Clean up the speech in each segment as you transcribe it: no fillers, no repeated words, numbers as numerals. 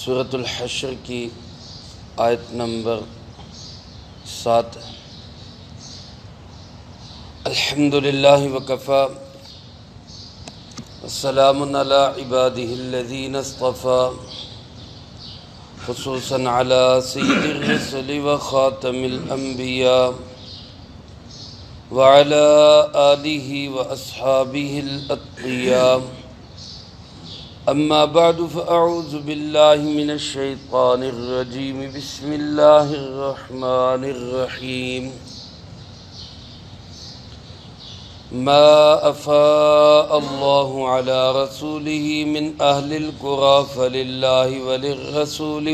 سورۃ الحشر کی آیت نمبر 7۔ الحمدللہ وکفی والسلام علی عبادہ الذین اصطفی، خصوصاً علی سید الرسل وخاتم الانبیاء وعلی آلہ واصحابہ الاتقیاء۔ اما بعد فاعوذ باللہ من الشیطان الرجیم، بسم اللہ الرحمن الرحیم۔ ما افاء اللہ علی رسولہ من اہل القری فللہ وللرسول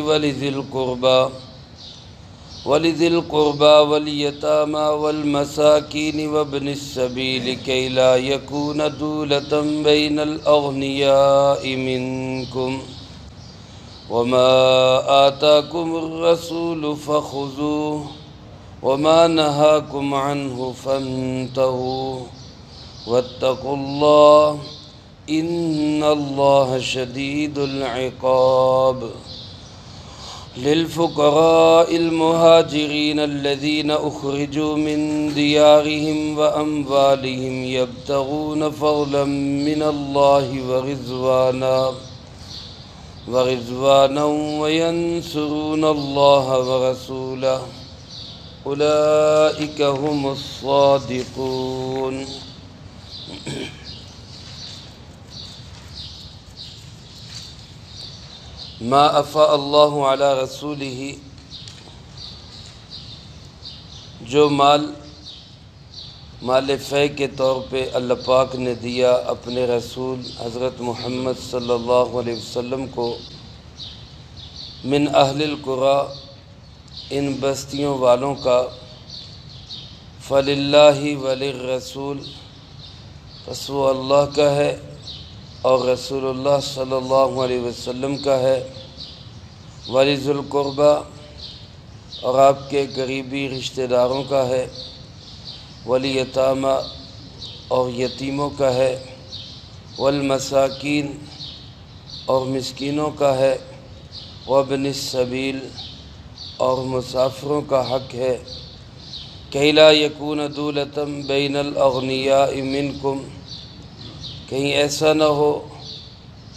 ولذی القربى والیتامى والمساکین وابن السبیل کی لا یکون دولة بین الاغنیاء منکم، وما آتاکم الرسول فخذوه وما نهاکم عنہ فانتہوا واتقوا اللہ ان اللہ شدید العقاب۔ للفقراء المہاجرین الذین اخرجوا من دیارہم واموالہم یبتغون فضلا من اللہ ورضوانا وینصرون اللہ ورسولہ اولئک هم الصادقون۔ ما افاء اللہ علی رسولہ، جو مال فے کے طور پہ اللہ پاک نے دیا اپنے رسول حضرت محمد صلی اللہ علیہ وسلم کو، من اہل القری، ان بستیوں والوں کا، فللہ وللرسول، پس وہ اللہ کا ہے اور رسول اللہ صلی اللہ علیہ وسلم کا ہے، ولذی القربی، اور آپ کے قریبی رشتہ داروں کا ہے، والیتامی، اور یتیموں کا ہے، والمساکین، اور مسکینوں کا ہے، وابن السبیل، اور مسافروں کا حق ہے، کہ لا یکون دولة بین الاغنیاء منکم، کہیں ایسا نہ ہو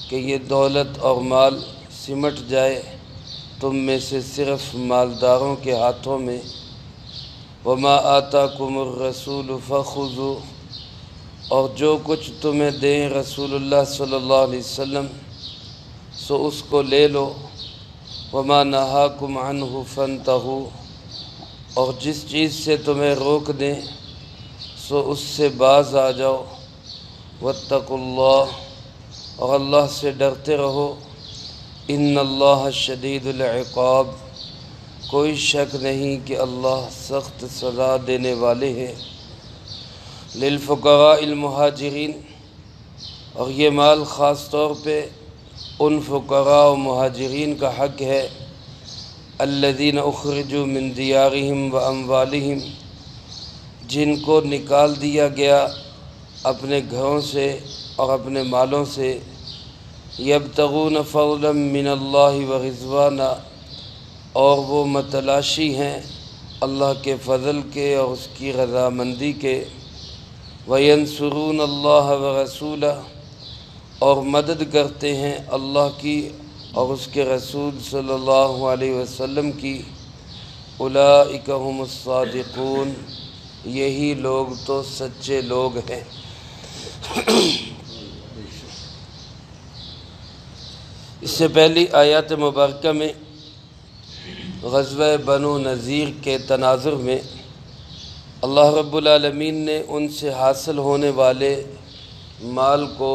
کہ یہ دولت اور مال سمٹ جائے تم میں سے صرف مالداروں کے ہاتھوں میں۔ وما آتاکم الرسول فخذوا، اور جو کچھ تمہیں دیں رسول اللہ صلی اللہ علیہ وسلم سو اس کو لے لو۔ وما نہاکم عنہ فانتہوا، اور جس چیز سے تمہیں روک دیں سو اس سے باز آ جاؤ۔ واتقوا اللہ، اور اللہ سے ڈرتے رہو۔ ان اللہ شدید العقاب، کوئی شک نہیں کہ اللہ سخت سزا دینے والے ہیں۔ للفقراء المہاجرین، اور یہ مال خاص طور پہ ان فقراء و مہاجرین کا حق ہے، الذین اخرجوا من دیارہم واموالہم، جن کو نکال دیا گیا اپنے گھروں سے اور اپنے مالوں سے، یبتغون فضلا من اللہ ورضوانا، اور وہ متلاشی ہیں اللہ کے فضل کے اور اس کی رضامندی کے، وینصرون اللہ ورسولہ، اور مدد کرتے ہیں اللہ کی اور اس کے رسول صلی اللہ علیہ وسلم کی، اولئک هم الصادقون، یہی لوگ تو سچے لوگ ہیں۔ اس سے پہلی آیات مبارکہ میں غزوہ بنو نذیر کے تناظر میں اللہ رب العالمین نے ان سے حاصل ہونے والے مال کو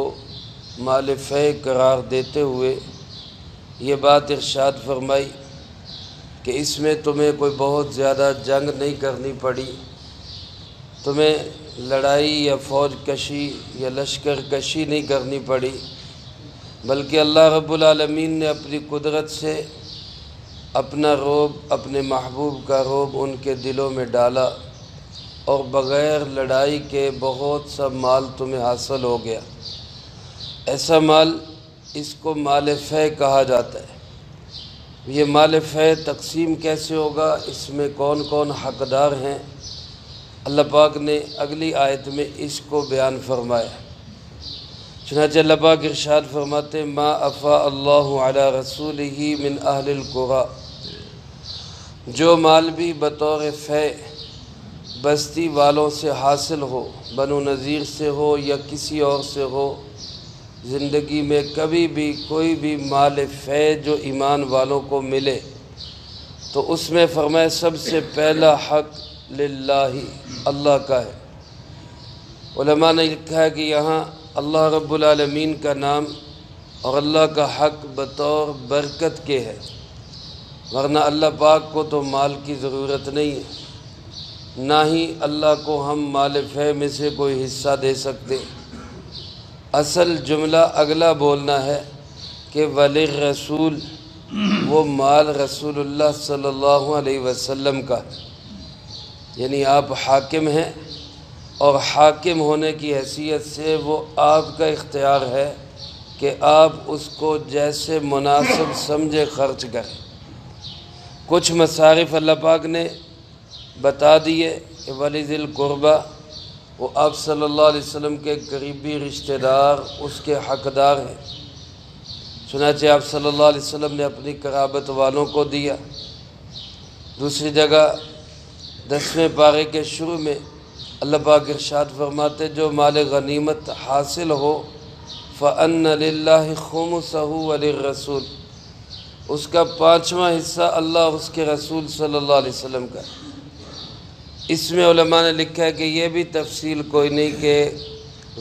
مال فے قرار دیتے ہوئے یہ بات ارشاد فرمائی کہ اس میں تمہیں کوئی بہت زیادہ جنگ نہیں کرنی پڑی، تمہیں لڑائی یا فوج کشی یا لشکر کشی نہیں کرنی پڑی، بلکہ اللہ رب العالمین نے اپنی قدرت سے اپنا رعب، اپنے محبوب کا رعب ان کے دلوں میں ڈالا، اور بغیر لڑائی کے بہت سا مال تمہیں حاصل ہو گیا۔ ایسا مال اس کو مال فے کہا جاتا ہے۔ یہ مال فے تقسیم کیسے ہوگا، اس میں کون کون حقدار ہیں، اللہ پاک نے اگلی آیت میں اس کو بیان فرمایا۔ چنانچہ اللہ پاک ارشاد فرماتے ما افاء اللہ علی رسولہ من اہل القریٰ، جو مال بھی بطور فے بستی والوں سے حاصل ہو، بنو نذیر سے ہو یا کسی اور سے ہو، زندگی میں کبھی بھی کوئی بھی مال فے جو ایمان والوں کو ملے تو اس میں فرمایا سب سے پہلا حق للہ، اللہ کا ہے۔ علماء نے لکھا ہے کہ یہاں اللہ رب العالمین کا نام اور اللہ کا حق بطور برکت کے ہے، ورنہ اللہ پاک کو تو مال کی ضرورت نہیں ہے، نہ ہی اللہ کو ہم مال فے میں سے کوئی حصہ دے سکتے۔ اصل جملہ اگلا بولنا ہے کہ وللرسول، وہ مال رسول اللہ صلی اللہ علیہ وسلم کا ہے، یعنی آپ حاکم ہیں اور حاکم ہونے کی حیثیت سے وہ آپ کا اختیار ہے کہ آپ اس کو جیسے مناسب سمجھے خرچ کریں۔ کچھ مصارف اللہ پاک نے بتا دیے کہ وَلِذِي الْقُرْبَى، وہ آپ صلی اللہ علیہ وسلم کے قریبی رشتہ دار اس کے حقدار ہیں، چنانچہ آپ صلی اللہ علیہ وسلم نے اپنی قرابت والوں کو دیا۔ دوسری جگہ 10ویں پارے کے شروع میں اللہ پاک ارشاد فرماتے جو مال غنیمت حاصل ہو فَأَنَّ لِلَّهِ خُمُسَهُ وَلِلرَّسُولِ، اس کا 5واں حصہ اللہ اور اس کے رسول صلی اللہ علیہ وسلم کا۔ اس میں علماء نے لکھا ہے کہ یہ بھی تفصیل کوئی نہیں کہ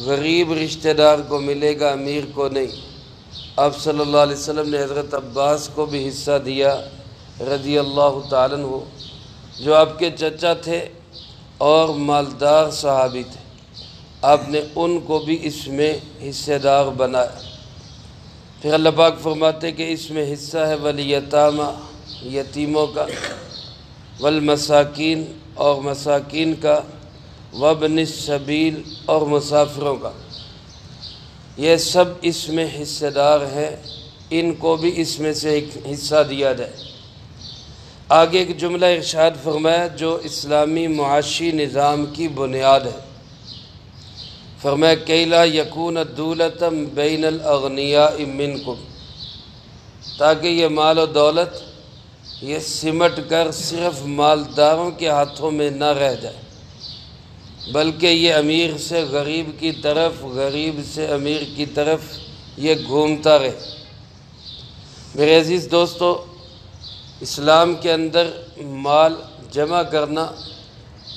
غریب رشتہ دار کو ملے گا، امیر کو نہیں۔ آپ صلی اللہ علیہ وسلم نے حضرت عباس کو بھی حصہ دیا رضی اللہ تعالیٰ عنہ، جو آپ کے چچا تھے اور مالدار صحابی تھے، آپ نے ان کو بھی اس میں حصہ دار بنایا۔ پھر اللہ پاک فرماتے کہ اس میں حصہ ہے والیتامی، یتیموں کا، والمساکین، اور مساکین کا، وابن السبیل، اور مسافروں کا، یہ سب اس میں حصہ دار ہیں، ان کو بھی اس میں سے ایک حصہ دیا جائے۔ آگے ایک جملہ ارشاد فرمایا جو اسلامی معاشی نظام کی بنیاد ہے، فرمایا کَیْ لَا یَکُونَ دُولَةً بَیْنَ الْأَغْنِیَاءِ مِنْکُمْ، تاکہ یہ مال و دولت یہ سمٹ کر صرف مالداروں کے ہاتھوں میں نہ رہ جائے، بلکہ یہ امیر سے غریب کی طرف، غریب سے امیر کی طرف یہ گھومتا رہے۔ میرے عزیز دوستو، اسلام کے اندر مال جمع کرنا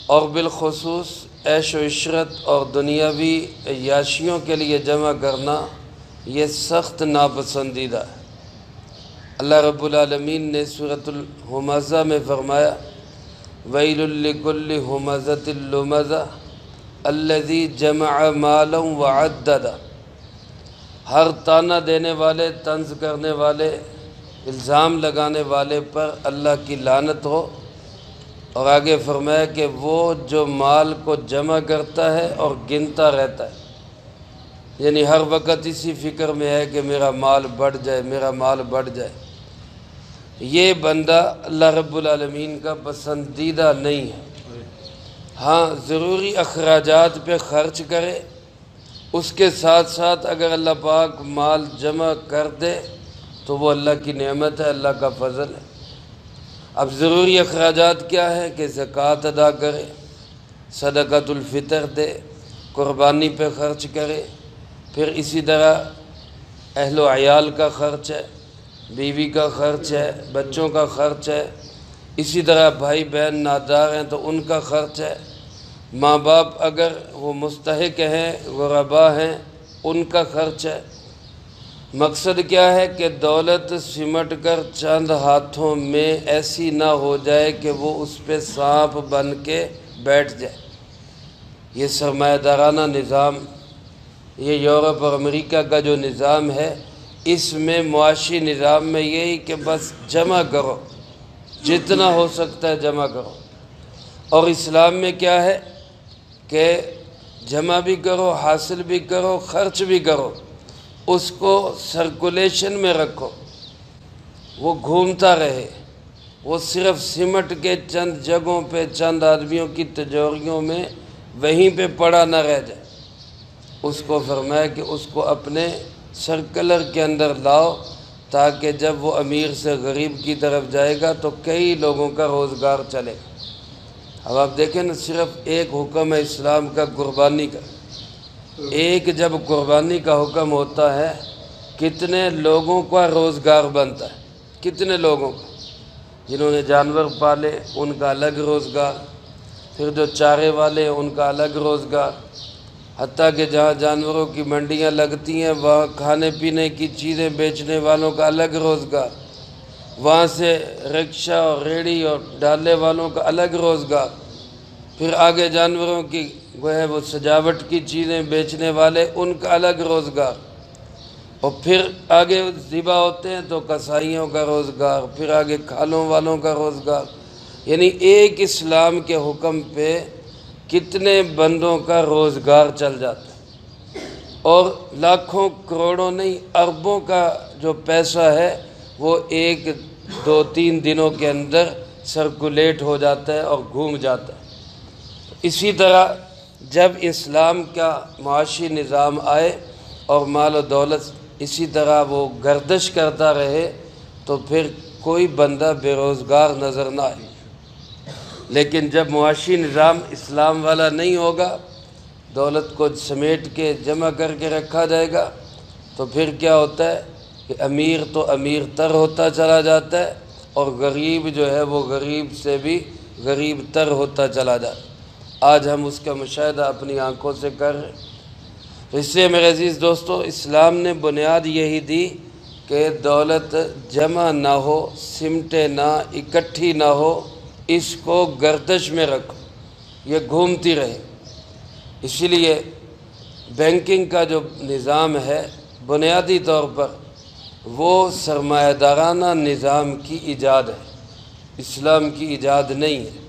اور بالخصوص عیش و عشرت اور دنیاوی عیاشیوں کے لیے جمع کرنا یہ سخت ناپسندیدہ ہے۔ اللہ رب العالمین نے سورۃ الہمزہ میں فرمایا وَيْلٌ لِكُلِّ ہُمَزَةٍ لُمَزَةٍ الَّذِي جَمَعَ مَالًا وَعَدَّدَهُ، ہر طعنہ دینے والے، طنز کرنے والے، الزام لگانے والے پر اللہ کی لعنت ہو۔ اور آگے فرمایا کہ وہ جو مال کو جمع کرتا ہے اور گنتا رہتا ہے، یعنی ہر وقت اسی فکر میں ہے کہ میرا مال بڑھ جائے، میرا مال بڑھ جائے، یہ بندہ اللہ رب العالمین کا پسندیدہ نہیں ہے۔ ہاں ضروری اخراجات پہ خرچ کرے، اس کے ساتھ ساتھ اگر اللہ پاک مال جمع کر دے تو وہ اللہ کی نعمت ہے، اللہ کا فضل ہے۔ اب ضروری اخراجات کیا ہے کہ زکوٰۃ ادا کرے، صدقۃ الفطر دے، قربانی پہ خرچ کرے، پھر اسی طرح اہل و عیال کا خرچ ہے، بیوی کا خرچ ہے، بچوں کا خرچ ہے، اسی طرح بھائی بہن نادار ہیں تو ان کا خرچ ہے، ماں باپ اگر وہ مستحق ہیں، غربا ہیں، ان کا خرچ ہے۔ مقصد کیا ہے کہ دولت سمٹ کر چند ہاتھوں میں ایسی نہ ہو جائے کہ وہ اس پہ سانپ بن کے بیٹھ جائے۔ یہ سرمایہ دارانہ نظام، یہ یورپ اور امریکہ کا جو نظام ہے، اس میں معاشی نظام میں یہی کہ بس جمع کرو، جتنا ہو سکتا ہے جمع کرو۔ اور اسلام میں کیا ہے کہ جمع بھی کرو، حاصل بھی کرو، خرچ بھی کرو، اس کو سرکولیشن میں رکھو۔ وہ گھومتا رہے، وہ صرف سمٹ کے چند جگہوں پہ چند آدمیوں کی تجوریوں میں وہیں پہ پڑا نہ رہ جائے، اس کو فرمایا کہ اس کو اپنے سرکلر کے اندر لاؤ، تاکہ جب وہ امیر سے غریب کی طرف جائے گا تو کئی لوگوں کا روزگار چلے گا۔ اب آپ دیکھیں نا، صرف ایک حکم ہے اسلام کا قربانی کا، ایک جب قربانی کا حکم ہوتا ہے کتنے لوگوں کا روزگار بنتا ہے، کتنے لوگوں کا، جنہوں نے جانور پالے ان کا الگ روزگار، پھر جو چارے والے ان کا الگ روزگار، حتیٰ کہ جہاں جانوروں کی منڈیاں لگتی ہیں وہاں کھانے پینے کی چیزیں بیچنے والوں کا الگ روزگار، وہاں سے رکشہ اور ریڑھی اور ڈالے والوں کا الگ روزگار، پھر آگے جانوروں کی وہ سجاوٹ کی چیزیں بیچنے والے ان کا الگ روزگار، اور پھر آگے ذبح ہوتے ہیں تو کسائیوں کا روزگار، پھر آگے کھالوں والوں کا روزگار، یعنی ایک اسلام کے حکم پہ کتنے بندوں کا روزگار چل جاتا ہے، اور لاکھوں کروڑوں نہیں اربوں کا جو پیسہ ہے وہ ایک دو تین دنوں کے اندر سرکولیٹ ہو جاتا ہے اور گھوم جاتا ہے۔ اسی طرح جب اسلام کا معاشی نظام آئے اور مال و دولت اسی طرح وہ گردش کرتا رہے تو پھر کوئی بندہ بے روزگار نظر نہ آئے، لیکن جب معاشی نظام اسلام والا نہیں ہوگا، دولت کو سمیٹ کے جمع کر کے رکھا جائے گا، تو پھر کیا ہوتا ہے کہ امیر تو امیر تر ہوتا چلا جاتا ہے اور غریب جو ہے وہ غریب سے بھی غریب تر ہوتا چلا جاتا ہے۔ آج ہم اس کا مشاہدہ اپنی آنکھوں سے کر رہے ہیں۔ اس سے میرے عزیز دوستو، اسلام نے بنیاد یہی دی کہ دولت جمع نہ ہو، سمٹے نہ، اکٹھی نہ ہو، اس کو گردش میں رکھو، یہ گھومتی رہے۔ اسی لیے بینکنگ کا جو نظام ہے بنیادی طور پر وہ سرمایہ دارانہ نظام کی ایجاد ہے، اسلام کی ایجاد نہیں ہے۔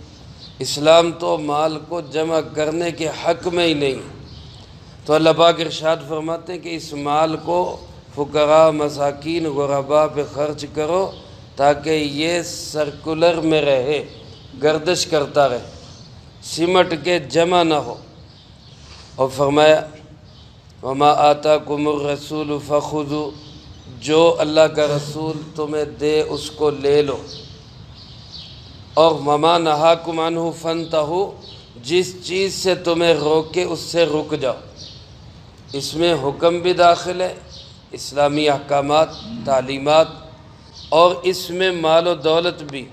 اسلام تو مال کو جمع کرنے کے حق میں ہی نہیں ہے۔ تو اللہ پاک ارشاد فرماتے ہیں کہ اس مال کو فقراء، مساکین، غرباء پہ خرچ کرو تاکہ یہ سرکولر میں رہے، گردش کرتا رہے، سمٹ کے جمع نہ ہو۔ اور فرمایا وما آتاکم الرسول فخذوا، جو اللہ کا رسول تمہیں دے اس کو لے لو، اور وما نہاکم عنہ فانتہوا، جس چیز سے تمہیں روکے اس سے رک جاؤ۔ اس میں حکم بھی داخل ہے، اسلامی احکامات، تعلیمات، اور اس میں مال و دولت بھی،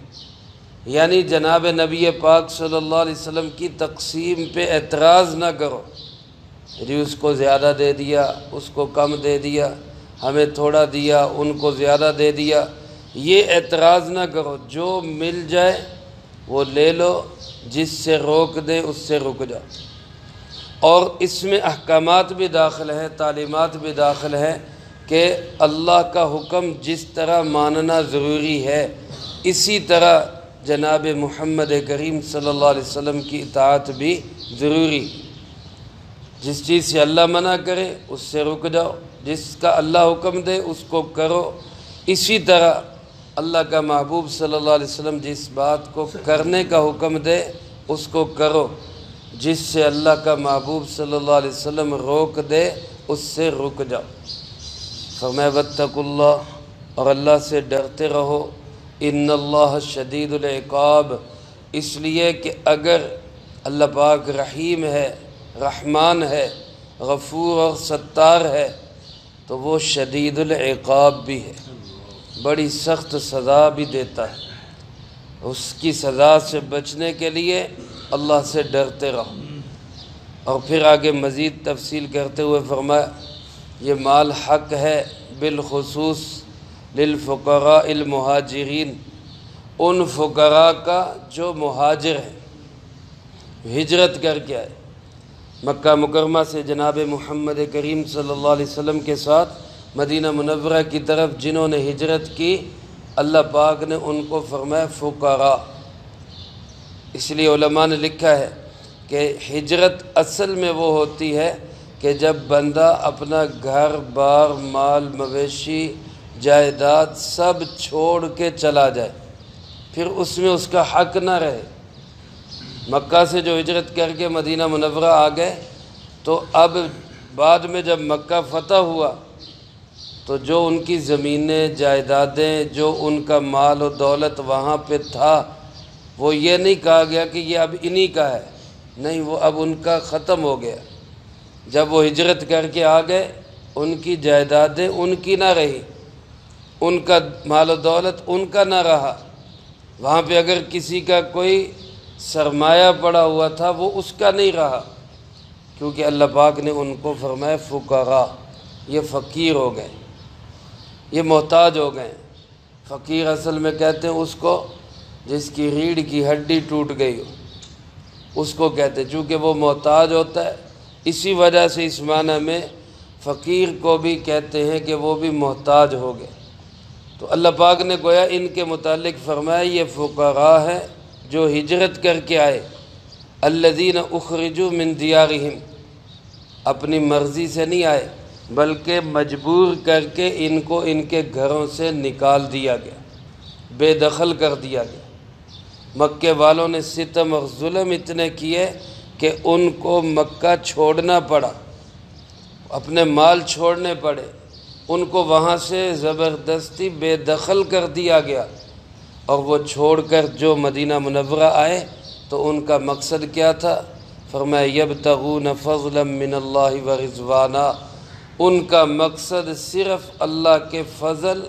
یعنی جناب نبی پاک صلی اللہ علیہ وسلم کی تقسیم پہ اعتراض نہ کرو، یعنی اس کو زیادہ دے دیا، اس کو کم دے دیا، ہمیں تھوڑا دیا، ان کو زیادہ دے دیا، یہ اعتراض نہ کرو، جو مل جائے وہ لے لو، جس سے روک دیں اس سے رک جاؤ۔ اور اس میں احکامات بھی داخل ہیں، تعلیمات بھی داخل ہیں کہ اللہ کا حکم جس طرح ماننا ضروری ہے اسی طرح جناب محمد کریم صلی اللہ علیہ وسلم کی اطاعت بھی ضروری۔ جس چیز سے اللہ منع کرے اس سے رک جاؤ، جس کا اللہ حکم دے اس کو کرو، اسی طرح اللہ کا محبوب صلی اللہ علیہ وسلم جس بات کو کرنے کا حکم دے اس کو کرو، جس سے اللہ کا محبوب صلی اللہ علیہ وسلم روک دے اس سے رک جاؤ۔ فرمایا واتقوا اللہ، اور اللہ سے ڈرتے رہو، ان اللہ شدید العقاب، اس لیے کہ اگر اللہ پاک رحیم ہے، رحمان ہے، غفور اور ستار ہے تو وہ شدید العقاب بھی ہے، بڑی سخت سزا بھی دیتا ہے۔ اس کی سزا سے بچنے کے لیے اللہ سے ڈرتے رہو۔ اور پھر آگے مزید تفصیل کرتے ہوئے فرمایا یہ مال حق ہے بالخصوص للفقراء المہاجرین، ان فقراء کا جو مہاجر ہیں، ہجرت کر کے آئے مکہ مکرمہ سے جناب محمد کریم صلی اللہ علیہ وسلم کے ساتھ مدینہ منورہ کی طرف جنہوں نے ہجرت کی، اللہ پاک نے ان کو فرمایا فقراء۔ اس لیے علماء نے لکھا ہے کہ ہجرت اصل میں وہ ہوتی ہے کہ جب بندہ اپنا گھر بار، مال، مویشی، جائیداد سب چھوڑ کے چلا جائے، پھر اس میں اس کا حق نہ رہے۔ مکہ سے جو ہجرت کر کے مدینہ منورہ آ گئے، تو اب بعد میں جب مکہ فتح ہوا تو جو ان کی زمینیں جائیدادیں، جو ان کا مال و دولت وہاں پہ تھا، وہ یہ نہیں کہا گیا کہ یہ اب انہی کا ہے، نہیں، وہ اب ان کا ختم ہو گیا۔ جب وہ ہجرت کر کے آ گئے، ان کی جائیدادیں ان کی نہ رہی، ان کا مال و دولت ان کا نہ رہا۔ وہاں پہ اگر کسی کا کوئی سرمایہ پڑا ہوا تھا وہ اس کا نہیں رہا، کیونکہ اللہ پاک نے ان کو فرمایا فقراء، یہ فقیر ہو گئے، یہ محتاج ہو گئے۔ فقیر اصل میں کہتے ہیں اس کو جس کی ریڑھ کی ہڈی ٹوٹ گئی ہو، اس کو کہتے ہیں، چونکہ وہ محتاج ہوتا ہے، اسی وجہ سے اس معنی میں فقیر کو بھی کہتے ہیں کہ وہ بھی محتاج ہو گئے۔ تو اللہ پاک نے گویا ان کے متعلق فرمایا یہ فقراء ہے جو ہجرت کر کے آئے، الذین اخرجوا من دیارہم، اپنی مرضی سے نہیں آئے بلکہ مجبور کر کے ان کو ان کے گھروں سے نکال دیا گیا، بے دخل کر دیا گیا۔ مکے والوں نے ستم اور ظلم اتنے کیے کہ ان کو مکہ چھوڑنا پڑا، اپنے مال چھوڑنے پڑے، ان کو وہاں سے زبردستی بے دخل کر دیا گیا، اور وہ چھوڑ کر جو مدینہ منورہ آئے تو ان کا مقصد کیا تھا؟ فرمایا یبتغون فضلا من اللہ ورضوانا، ان کا مقصد صرف اللہ کے فضل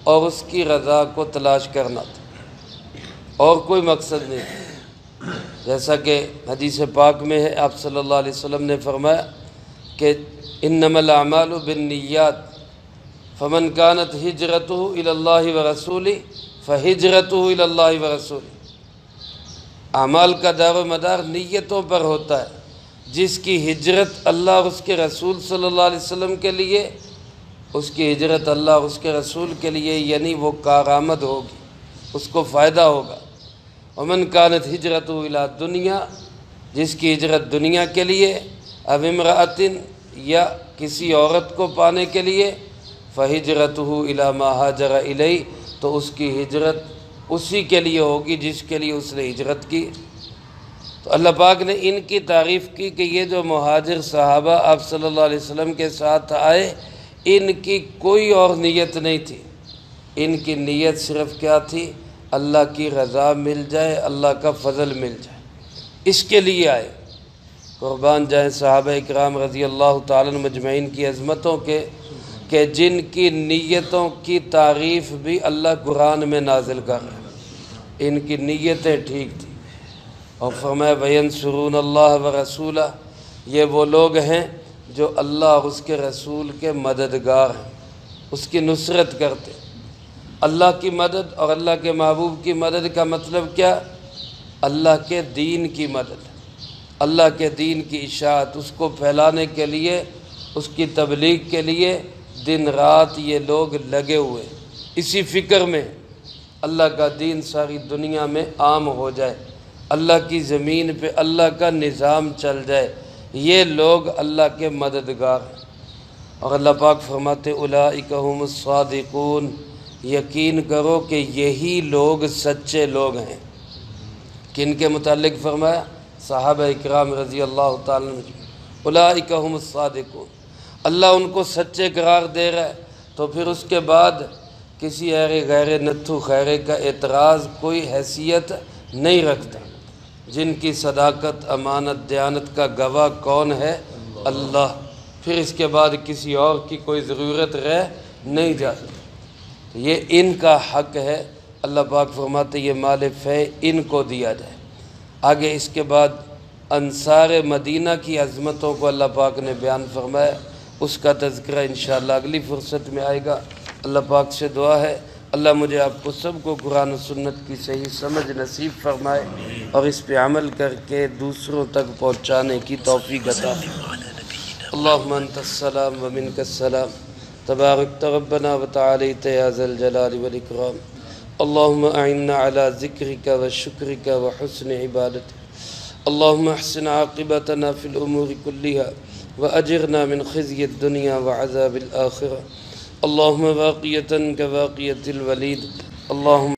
اور اس کی رضا کو تلاش کرنا تھا، اور کوئی مقصد نہیں تھا۔ جیسا کہ حدیث پاک میں ہے، آپ صلی اللہ علیہ وسلم نے فرمایا کہ انما الاعمال بالنیات فمن كانت ہجرته الى اللہ ورسولہ فہجرته الى اللہ ورسولہ۔ اعمال کا دار و مدار نیتوں پر ہوتا ہے، جس کی ہجرت اللہ اور اس کے رسول صلی اللہ علیہ وسلم کے لیے، اس کی ہجرت اللہ اور اس کے رسول کے لیے، یعنی وہ کارآمد ہوگی، اس کو فائدہ ہوگا۔ ومن كانت ہجرته الى دنیا، جس کی ہجرت دنیا کے لیے، او امرأۃ، یا کسی عورت کو پانے کے لیے، فہجرته الى ما ہاجر الیہ، تو اس کی ہجرت اسی کے لیے ہوگی جس کے لیے اس نے ہجرت کی۔ تو اللہ پاک نے ان کی تعریف کی کہ یہ جو مہاجر صحابہ آپ صلی اللہ علیہ وسلم کے ساتھ آئے، ان کی کوئی اور نیت نہیں تھی، ان کی نیت صرف کیا تھی؟ اللہ کی رضا مل جائے، اللہ کا فضل مل جائے، اس کے لیے آئے۔ قربان جائیں صحابہ اکرام رضی اللہ تعالیٰ عنہ مجمعین کی عظمتوں کے، کہ جن کی نیتوں کی تعریف بھی اللہ قرآن میں نازل کر رہا ہے، ان کی نیتیں ٹھیک تھیں، اور فرمایا وَيَنْصُرُونَ اللَّهَ وَرَسُولَهُ، یہ وہ لوگ ہیں جو اللہ اور اس کے رسول کے مددگار ہیں، اس کی نصرت کرتے ہیں۔ اللہ کی مدد اور اللہ کے محبوب کی مدد کا مطلب کیا؟ اللہ کے دین کی مدد، اللہ کے دین کی اشاعت، اس کو پھیلانے کے لیے، اس کی تبلیغ کے لیے دن رات یہ لوگ لگے ہوئے، اسی فکر میں اللہ کا دین ساری دنیا میں عام ہو جائے، اللہ کی زمین پہ اللہ کا نظام چل جائے، یہ لوگ اللہ کے مددگار ہیں۔ اور اللہ پاک فرماتے اولئک هم الصادقون، یقین کرو کہ یہی لوگ سچے لوگ ہیں۔ کن کے متعلق فرمایا؟ صحابہ اکرام رضی اللہ تعالیٰ عنہ، اولئک هم الصادقون، اللہ ان کو سچے قرار دے رہا ہے، تو پھر اس کے بعد کسی غیر نتھو خیرے کا اعتراض کوئی حیثیت نہیں رکھتا۔ جن کی صداقت، امانت، دیانت کا گواہ کون ہے؟ اللہ، پھر اس کے بعد کسی اور کی کوئی ضرورت رہ نہیں جاتی۔ یہ ان کا حق ہے، اللہ پاک فرماتے یہ مال فے ان کو دیا جائے۔ آگے اس کے بعد انصار مدینہ کی عظمتوں کو اللہ پاک نے بیان فرمایا، اس کا تذکرہ انشاءاللہ اگلی فرصت میں آئے گا۔ اللہ پاک سے دعا ہے اللہ مجھے آپ کو سب کو قرآن و سنت کی صحیح سمجھ نصیب فرمائے، اور اس پہ عمل کر کے دوسروں تک پہنچانے کی توفیق عطا فرمائے۔ اللہم انت السلام و منک السلام، تبارکت ربنا و تعالیت یا ذا الجلال والاکرام۔ اللہم اعنا علی ذکرک و شکرک و حسن عبادتک۔ اللہم احسن عاقبتنا فی الامور کلها وأجرنا من خزي الدنيا وعذاب الآخرة۔ اللهم باقية كباقية الوليد اللهم